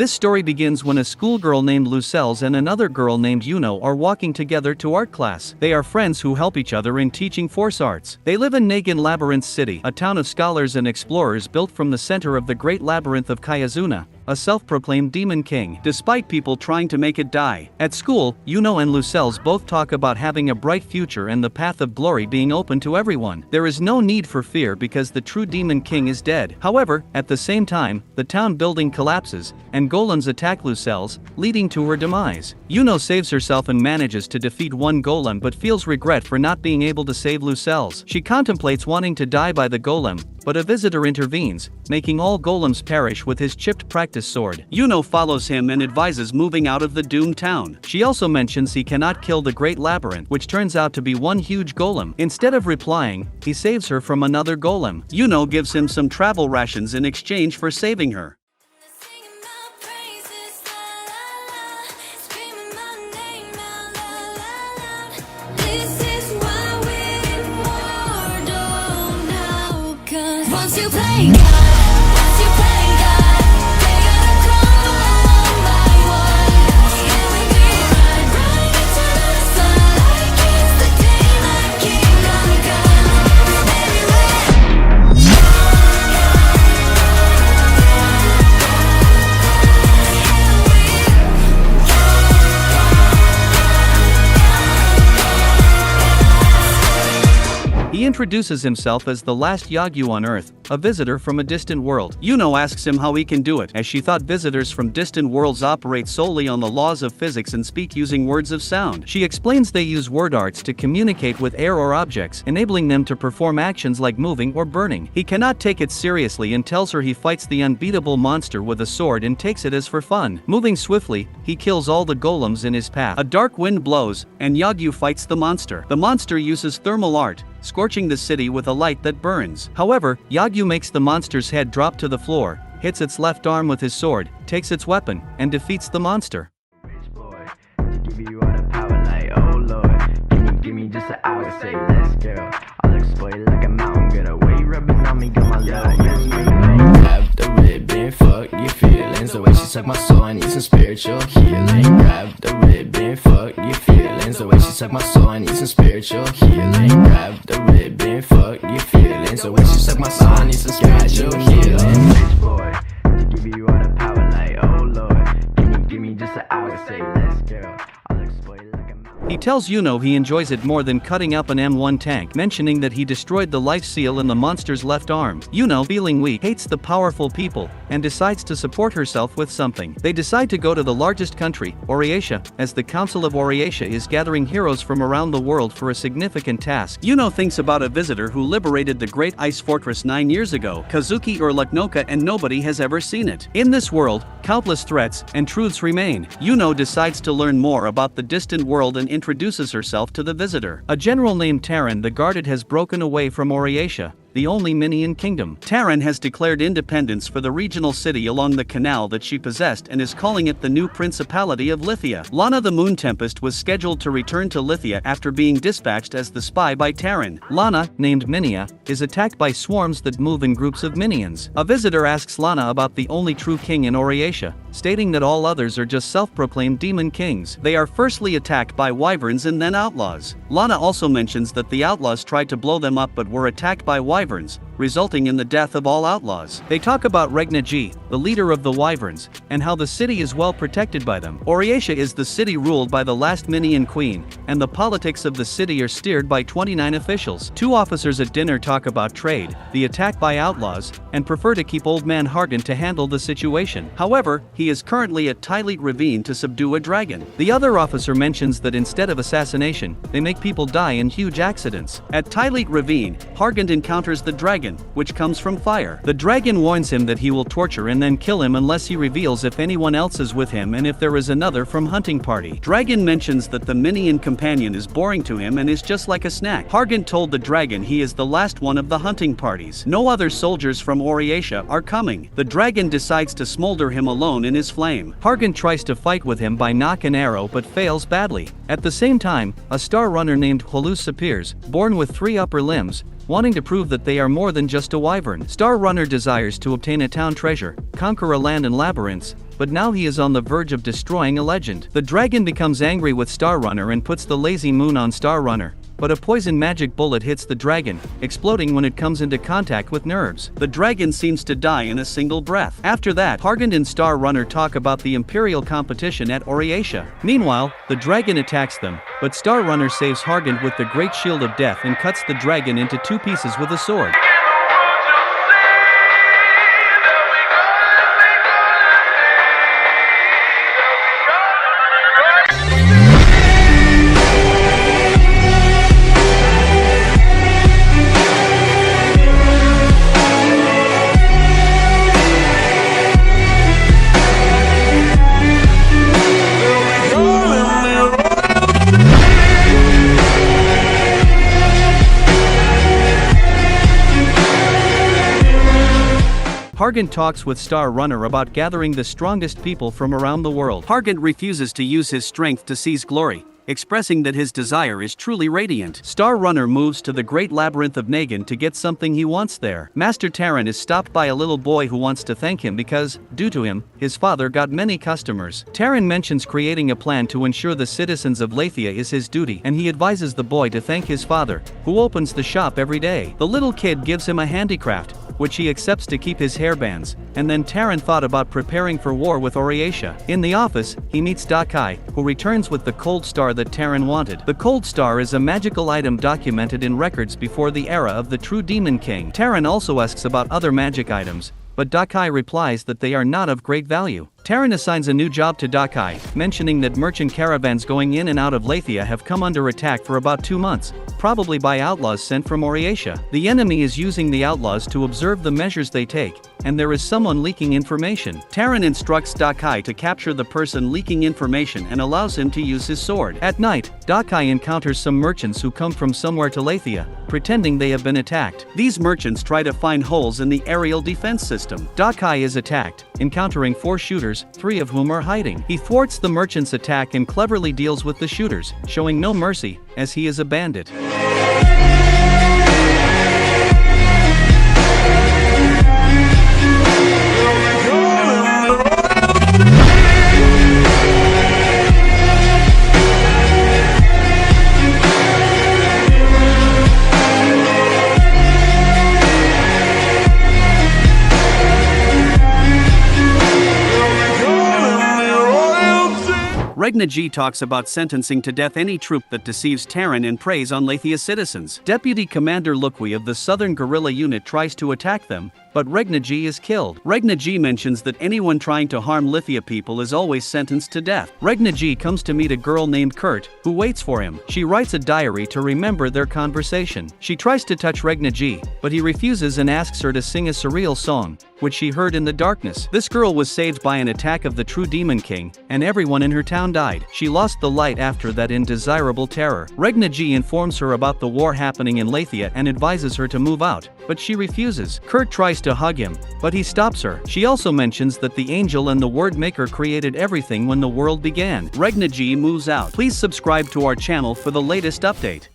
This story begins when a schoolgirl named Lucelles and another girl named Yuno are walking together to art class. They are friends who help each other in teaching force arts. They live in Nagin Labyrinth City, a town of scholars and explorers built from the center of the great labyrinth of Kayazuna, a self-proclaimed demon king, despite people trying to make it die. At school, Yuno and Lucelles both talk about having a bright future and the path of glory being open to everyone. There is no need for fear because the true demon king is dead. However, at the same time, the town building collapses, and golems attack Lucelles, leading to her demise. Yuno saves herself and manages to defeat one golem but feels regret for not being able to save Lucelles. She contemplates wanting to die by the golem, but a visitor intervenes, making all golems perish with his chipped practice sword. Yuno follows him and advises moving out of the doomed town. She also mentions he cannot kill the great labyrinth, which turns out to be one huge golem. Instead of replying, he saves her from another golem. Yuno gives him some travel rations in exchange for saving her. Once you play God, they gotta crumble one by one. Yeah, we be right into the sun, like it's the day my kingdom come. Baby, He introduces himself as the last Yagyu on Earth, a visitor from a distant world. Yuno asks him how he can do it, as she thought visitors from distant worlds operate solely on the laws of physics and speak using words of sound. She explains they use word arts to communicate with air or objects, enabling them to perform actions like moving or burning. He cannot take it seriously and tells her he fights the unbeatable monster with a sword and takes it as for fun. Moving swiftly, he kills all the golems in his path. A dark wind blows, and Yagyu fights the monster. The monster uses thermal art, scorching the city with a light that burns. However, Yagyu makes the monster's head drop to the floor, hits its left arm with his sword, takes its weapon, and defeats the monster. Rich boy, to give you all the power like, oh Lord, give me just an hour, say let's go. I'll explode like a mountain, get away, rubbing on me, got my love, yes, grab the ribbon, fuck your feelings, the way she suck my soul, I need some spiritual healing. Grab the ribbon, fuck your feelings, the way she suck my soul, I need some spiritual healing. Grab the ribbon, fuck your feelings, the way she suck my soul, I need some spiritual healing. Rich boy, to give you all the power like, oh Lord, give me just an hour, say let's go. I'll explode like a mountain. He tells Yuno he enjoys it more than cutting up an M1 tank, mentioning that he destroyed the life seal in the monster's left arm. Yuno, feeling weak, hates the powerful people, and decides to support herself with something. They decide to go to the largest country, Oriatia, as the Council of Oriatia is gathering heroes from around the world for a significant task. Yuno thinks about a visitor who liberated the Great Ice Fortress 9 years ago, Kazuki or Luknoka, and nobody has ever seen it. In this world, countless threats and truths remain. Yuno decides to learn more about the distant world and introduces herself to the visitor. A general named Taran the Guarded has broken away from Oriatia, the only Minion kingdom. Taran has declared independence for the regional city along the canal that she possessed and is calling it the new Principality of Lithia. Lana the Moon Tempest was scheduled to return to Lithia after being dispatched as the spy by Taran. Lana, named Minia, is attacked by swarms that move in groups of minions. A visitor asks Lana about the only true king in Oriatia, stating that all others are just self-proclaimed demon kings. They are firstly attacked by wyverns and then outlaws. Lana also mentions that the outlaws tried to blow them up but were attacked by wyverns, resulting in the death of all outlaws. They talk about Regna G, the leader of the wyverns, and how the city is well protected by them. Oriatia is the city ruled by the last Minion queen, and the politics of the city are steered by 29 officials. Two officers at dinner talk about trade, the attack by outlaws, and prefer to keep Old Man Hargan to handle the situation. However, he is currently at Tyleet Ravine to subdue a dragon. The other officer mentions that instead of assassination, they make people die in huge accidents. At Tyleet Ravine, Hargan encounters the dragon, which comes from fire. The dragon warns him that he will torture and then kill him unless he reveals if anyone else is with him and if there is another from hunting party. Dragon mentions that the Minion companion is boring to him and is just like a snack. Hargan told the dragon he is the last one of the hunting parties. No other soldiers from Oriatia are coming. The dragon decides to smolder him alone in his flame. Hargan tries to fight with him by knock and arrow but fails badly. At the same time, a star runner named Holus appears, born with 3 upper limbs, wanting to prove that they are more than just a wyvern. Star Runner desires to obtain a town treasure, conquer a land and labyrinths, but now he is on the verge of destroying a legend. The dragon becomes angry with Star Runner and puts the lazy moon on Star Runner, but a poison magic bullet hits the dragon, exploding when it comes into contact with nerves. The dragon seems to die in a single breath. After that, Hargant and Star Runner talk about the imperial competition at Oriatia. Meanwhile, the dragon attacks them, but Star Runner saves Hargant with the Great Shield of Death and cuts the dragon into 2 pieces with a sword. Hargant talks with Star Runner about gathering the strongest people from around the world. Hargant refuses to use his strength to seize glory, expressing that his desire is truly radiant. Star Runner moves to the Great Labyrinth of Nagin to get something he wants there. Master Terran is stopped by a little boy who wants to thank him because, due to him, his father got many customers. Terran mentions creating a plan to ensure the citizens of Lathia is his duty, and he advises the boy to thank his father, who opens the shop every day. The little kid gives him a handicraft, which he accepts to keep his hairbands, and then Terran thought about preparing for war with Oriatia. In the office, he meets Dakai, who returns with the cold star that Terran wanted. The cold star is a magical item documented in records before the era of the true Demon King. Terran also asks about other magic items, but Dakai replies that they are not of great value. Terran assigns a new job to Dakai, mentioning that merchant caravans going in and out of Lathia have come under attack for about 2 months, probably by outlaws sent from Oriatia. The enemy is using the outlaws to observe the measures they take, and there is someone leaking information. Terran instructs Dakai to capture the person leaking information and allows him to use his sword. At night, Dakai encounters some merchants who come from somewhere to Lathia, pretending they have been attacked. These merchants try to find holes in the aerial defense system. Dakai is attacked, encountering 4 shooters, 3 of whom are hiding. He thwarts the merchants' attack and cleverly deals with the shooters, showing no mercy, as he is a bandit. Regna G talks about sentencing to death any troop that deceives Terran and preys on Lathia's citizens. Deputy Commander Lukwi of the Southern Guerrilla Unit tries to attack them, but Regna G is killed. Regna G mentions that anyone trying to harm Lithia people is always sentenced to death. Regna G comes to meet a girl named Kurt, who waits for him. She writes a diary to remember their conversation. She tries to touch Regna G, but he refuses and asks her to sing a surreal song, which she heard in the darkness. This girl was saved by an attack of the true Demon King, and everyone in her town died. She lost the light after that in desirable terror. Regna G informs her about the war happening in Lathia and advises her to move out, but she refuses. Kurt tries to hug him, but he stops her. She also mentions that the angel and the word maker created everything when the world began. Regna G moves out. Please subscribe to our channel for the latest update.